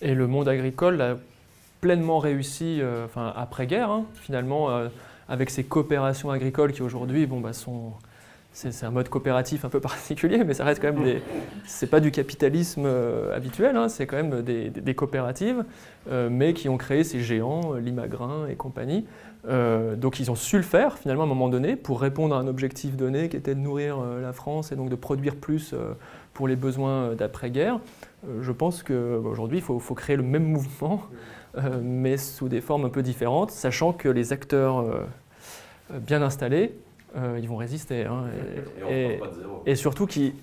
Et le monde agricole a pleinement réussi après-guerre, hein, finalement, avec ces coopérations agricoles qui aujourd'hui sont... C'est un mode coopératif un peu particulier, mais ça reste quand même c'est pas du capitalisme habituel, hein, c'est quand même des coopératives, mais qui ont créé ces géants, Limagrain et compagnie. Donc ils ont su le faire finalement à un moment donné pour répondre à un objectif donné qui était de nourrir la France et donc de produire plus pour les besoins d'après-guerre. Je pense qu'aujourd'hui il faut créer le même mouvement, mais sous des formes un peu différentes, sachant que les acteurs bien installés ils vont résister. Hein, et surtout qu'ils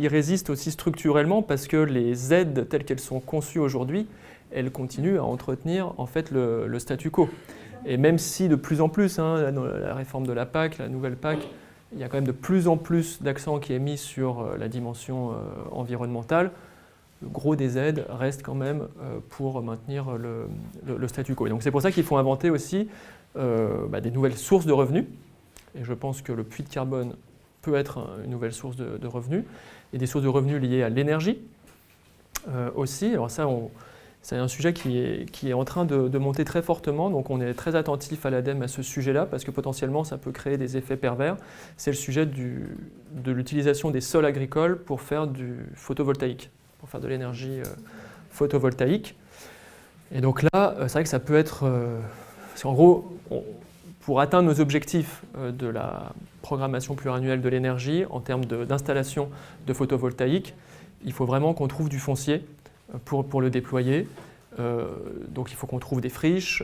résistent aussi structurellement parce que les aides telles qu'elles sont conçues aujourd'hui, elles continuent à entretenir en fait le statu quo. Et même si de plus en plus, hein, la réforme de la PAC, la nouvelle PAC, il y a quand même de plus en plus d'accent qui est mis sur la dimension environnementale, le gros des aides reste quand même pour maintenir le statu quo. Et donc c'est pour ça qu'il faut inventer aussi des nouvelles sources de revenus. Et je pense que le puits de carbone peut être une nouvelle source de revenus, et des sources de revenus liées à l'énergie aussi. Alors ça, c'est un sujet qui est en train de monter très fortement, donc on est très attentif à l'ADEME à ce sujet-là, parce que potentiellement ça peut créer des effets pervers. C'est le sujet de l'utilisation des sols agricoles pour faire du photovoltaïque, pour faire de l'énergie photovoltaïque. Et donc là, c'est vrai que ça peut être... parce qu'en gros, pour atteindre nos objectifs de la programmation pluriannuelle de l'énergie en termes d'installation de photovoltaïque, il faut vraiment qu'on trouve du foncier pour le déployer. Donc il faut qu'on trouve des friches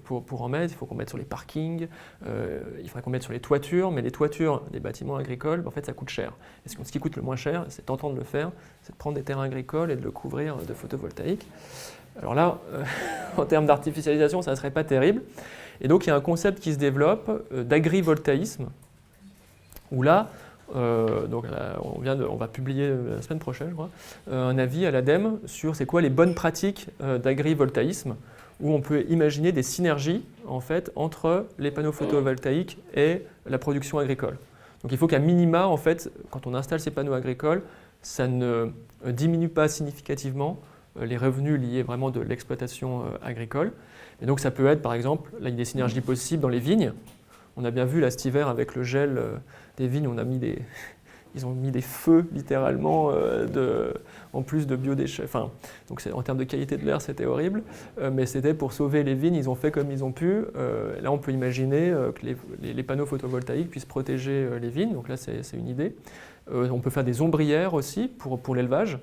pour en mettre, il faut qu'on mette sur les parkings, il faudrait qu'on mette sur les toitures, mais les toitures des bâtiments agricoles, en fait ça coûte cher. Et ce qui coûte le moins cher, c'est tentant de le faire, c'est de prendre des terrains agricoles et de le couvrir de photovoltaïque. Alors là, en termes d'artificialisation, ça ne serait pas terrible. Et donc il y a un concept qui se développe d'agrivoltaïsme, où là, on va publier la semaine prochaine, je crois, un avis à l'ADEME sur c'est quoi les bonnes pratiques d'agrivoltaïsme, où on peut imaginer des synergies en fait, entre les panneaux photovoltaïques et la production agricole. Donc il faut qu'à minima, en fait, quand on installe ces panneaux agricoles, ça ne diminue pas significativement les revenus liés vraiment de l'exploitation agricole. Et donc ça peut être, par exemple, là il y a des synergies possibles dans les vignes. On a bien vu là cet hiver avec le gel des vignes, ils ont mis des feux littéralement en plus de biodéchets. Enfin, donc en termes de qualité de l'air, c'était horrible, mais c'était pour sauver les vignes, ils ont fait comme ils ont pu. Là, on peut imaginer que les panneaux photovoltaïques puissent protéger les vignes, donc là c'est une idée. On peut faire des ombrières aussi pour l'élevage.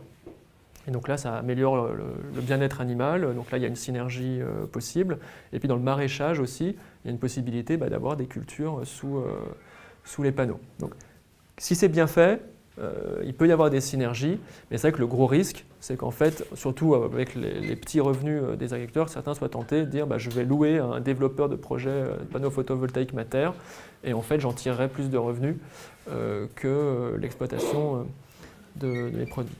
Et donc là, ça améliore le bien-être animal. Donc là, il y a une synergie possible. Et puis dans le maraîchage aussi, il y a une possibilité d'avoir des cultures sous les panneaux. Donc si c'est bien fait, il peut y avoir des synergies. Mais c'est vrai que le gros risque, c'est qu'en fait, surtout avec les petits revenus des agriculteurs, certains soient tentés de dire je vais louer un développeur de projet de panneaux photovoltaïques ma terre. Et en fait, j'en tirerai plus de revenus que l'exploitation de mes produits.